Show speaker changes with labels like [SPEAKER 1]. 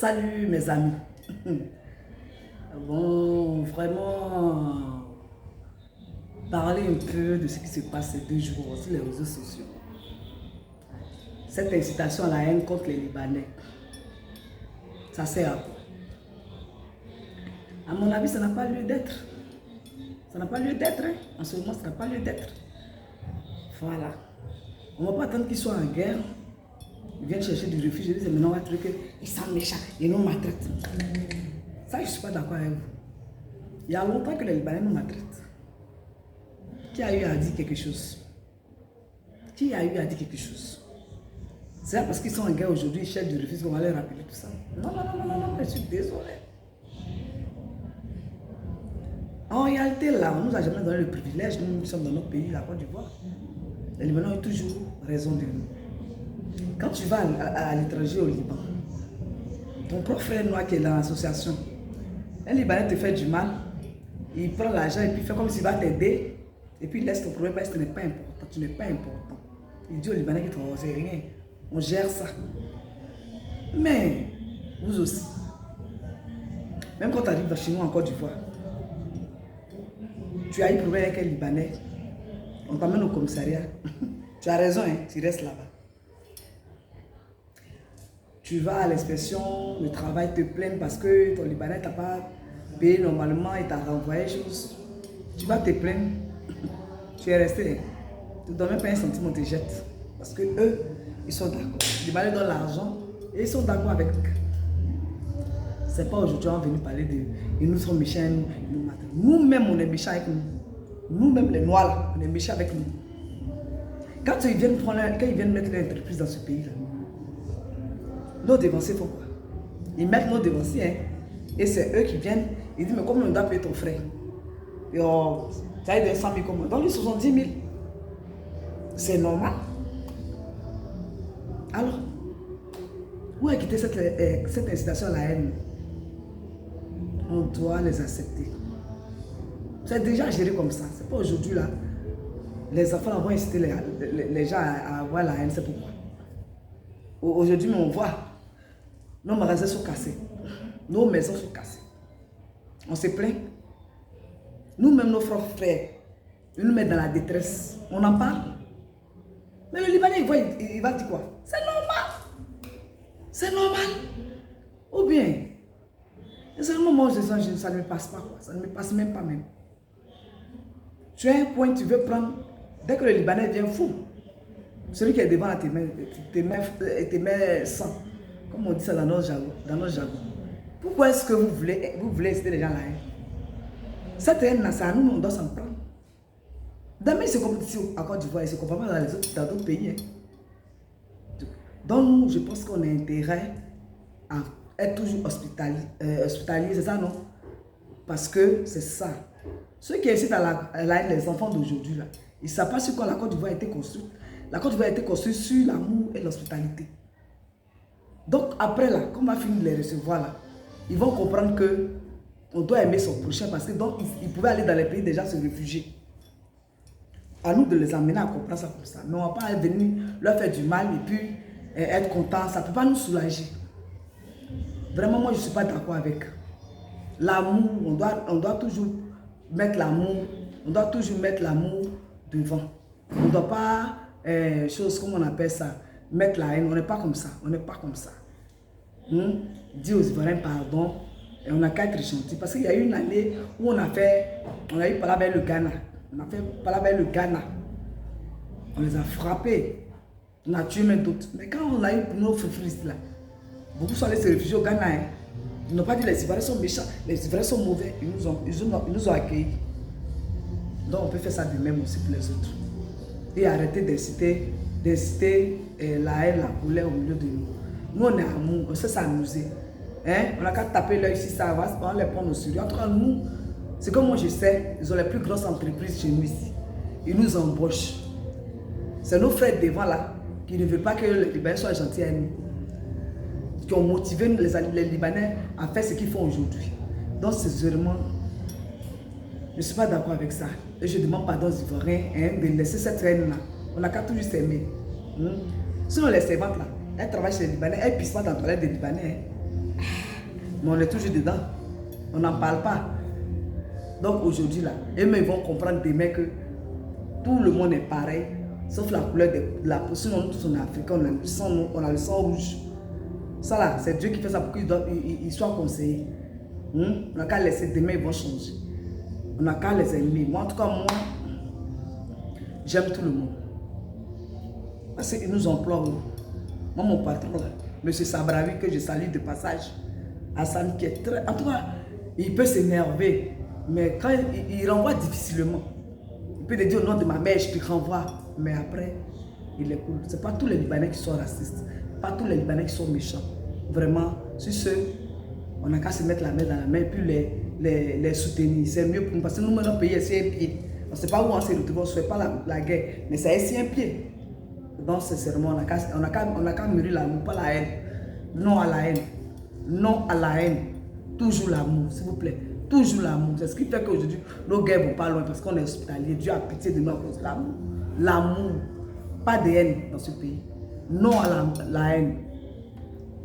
[SPEAKER 1] Salut mes amis. Bon, vraiment parler un peu de ce qui se passe ces 2 jours sur les réseaux sociaux. Cette incitation à la haine contre les Libanais, ça sert à quoi? À mon avis, ça n'a pas lieu d'être. Ça n'a pas lieu d'être. Hein? En ce moment, ça n'a pas lieu d'être. Voilà. On ne va pas attendre qu'ils soient en guerre. Ils viennent chercher du refuge. Ils disent maintenant, on va trouver qu'ils sont méchants. Ils nous maltraitent. Ça, je ne suis pas d'accord avec vous. Il y a longtemps que les Libanais nous maltraitent. Qui a eu à dire quelque chose? Qui a eu à dire quelque chose? C'est parce qu'ils sont en guerre aujourd'hui, ils cherchent du refuge qu'on va leur rappeler tout ça. Non, non, non, non, non, je suis désolé. En réalité, là, on ne nous a jamais donné le privilège. Nous sommes dans notre pays, la Côte d'Ivoire. Les Libanais ont toujours raison de nous. Quand tu vas à l'étranger au Liban, ton propre frère noir qui est dans l'association, un Libanais te fait du mal, il prend l'argent et puis il fait comme s'il va t'aider, et puis il laisse ton problème parce que tu n'es pas important. Tu n'es pas important. Il dit au Libanais que c'est rien. On gère ça. Mais, vous aussi, même quand tu arrives chez nous en Côte d'Ivoire, tu as eu problème avec un Libanais, on t'amène au commissariat. Tu as raison, hein, tu restes là-bas. Tu vas à l'inspection, le travail te plaint parce que ton Libanais t'a pas payé normalement et t'a renvoyé chose. Tu vas te plaindre. Tu es resté. Tu ne donnes même pas un centime, on te jette. Parce que eux, ils sont d'accord. Les Libanais donnent l'argent et ils sont d'accord avec. C'est pas aujourd'hui on est venu parler de. Ils nous sont méchants, ils nous matent. Nous-mêmes, on est méchants avec nous. Nous-mêmes, les Noirs, là, on est méchants avec nous. Quand ils viennent mettre l'entreprise dans ce pays-là, nos dévanciers font quoi? Ils mettent nos dévanciers, hein? Et c'est eux qui viennent. Ils disent, mais comment on doit payer ton frère? Et ça a été 100 000 comment? Donne-lui 70 000. C'est normal. Alors, où est quitter cette incitation à la haine? On doit les accepter. C'est déjà géré comme ça. C'est pas aujourd'hui là. Les enfants vont inciter les gens à avoir la haine. C'est pourquoi. Aujourd'hui, on voit. Nos magasins sont cassés. Nos maisons sont cassées. On se plaint. Nous-mêmes, nos frères, ils nous mettent dans la détresse. On en parle. Mais le Libanais, il va dire quoi? C'est normal. C'est normal. Ou bien, seulement moi, ça ne me passe pas. Quoi. Ça ne me passe même pas même. Tu as un point, tu veux prendre. Dès que le Libanais vient fou, celui qui est devant tes mains sang. Comme on dit ça dans notre jargon. Pourquoi est-ce que vous voulez inciter les gens à la haine? Cette haine-là, c'est à nous, on doit s'en prendre. Demain, c'est comme ici à Côte d'Ivoire, c'est comme dans d'autres pays. Hein. Donc, nous, je pense qu'on a intérêt à être toujours hospitalier, c'est ça, non? Parce que c'est ça. Ceux qui incitent à la haine, les enfants d'aujourd'hui, là, ils ne savent pas sur quoi la Côte d'Ivoire a été construite. La Côte d'Ivoire a été construite sur l'amour et l'hospitalité. Donc après là, quand on va finir de les recevoir là, ils vont comprendre que on doit aimer son prochain parce que donc ils pouvaient aller dans les pays déjà se réfugier. À nous de les amener à comprendre ça comme ça. Mais on ne va pas venir leur faire du mal et puis être content. Ça ne peut pas nous soulager. Vraiment, moi je ne suis pas d'accord avec. L'amour, on doit toujours mettre l'amour. On doit toujours mettre l'amour devant. On ne doit pas, chose comme on appelle ça, mettre la haine. On n'est pas comme ça. On n'est pas comme ça. Dis aux Ivoiriens pardon. Et on n'a qu'à être gentil. Parce qu'il y a eu une année où on a eu parler avec le Ghana. On a fait parler avec le Ghana. On les a frappés. On a tué même d'autres. Mais quand on a eu nos frères là, beaucoup sont allés se réfugier au Ghana. Hein. Ils n'ont pas dit les Ivoiriens sont méchants. Les Ivoiriens sont mauvais. Ils nous ont accueillis. Donc on peut faire ça de même aussi pour les autres. Et arrêter d'inciter la haine, la colère au milieu de nous. Nous on est amour, on sait s'amuser. Hein? On n'a qu'à taper l'œil si ça va, on les prendre au sérieux. En tout cas, nous, c'est comme moi je sais, ils ont les plus grosses entreprises chez nous ici. Ils nous embauchent. C'est nos frères devant là qui ne veulent pas que les Libanais soient gentils à nous. Qui ont motivé les Libanais à faire ce qu'ils font aujourd'hui. Donc, c'est vraiment. Je ne suis pas d'accord avec ça. Et je demande pardon aux Ivoiriens de laisser cette haine-là. On n'a qu'à toujours s'aimer. Sinon, les servantes là, elles travaillent chez les Libanais, elles ne pissent pas dans la toilette des Libanais. Hein. Mais on est toujours dedans. On n'en parle pas. Donc aujourd'hui, là, eux-mêmes ils vont comprendre demain que tout le monde est pareil, sauf la couleur de la peau. Sinon, nous tous on est africains, on a le sang rouge. Ça là, c'est Dieu qui fait ça pour qu'ils soient conseillés. On n'a qu'à laisser, demain ils vont changer. On n'a qu'à les aimer. Moi, en tout cas, moi, j'aime tout le monde. Parce qu'ils nous emploient. Moi, mon patron, M. Sabravi, que je salue de passage, Hassan, qui est très... En tout cas, il peut s'énerver, mais quand il renvoie difficilement. Il peut te dire au nom de ma mère, je te renvoie. Mais après, il est cool. Ce n'est pas tous les Libanais qui sont racistes. Pas tous les Libanais qui sont méchants. Vraiment, sur ce, on n'a qu'à se mettre la main dans la main et puis les soutenir. C'est mieux pour nous. Parce que nous, notre pays, c'est un pied. On ne sait pas où on s'est retrouvé, on ne se fait pas la guerre. Mais c'est ici un pied. Donc, sincèrement, on n'a qu'à mûrir l'amour, pas la haine. Non à la haine. Non à la haine. Toujours l'amour, s'il vous plaît. Toujours l'amour. C'est ce qui fait qu'aujourd'hui, nos guerres ne vont pas loin parce qu'on est hospitalier. Dieu a pitié de nous à cause de l'amour. L'amour. Pas de haine dans ce pays. Non à la haine.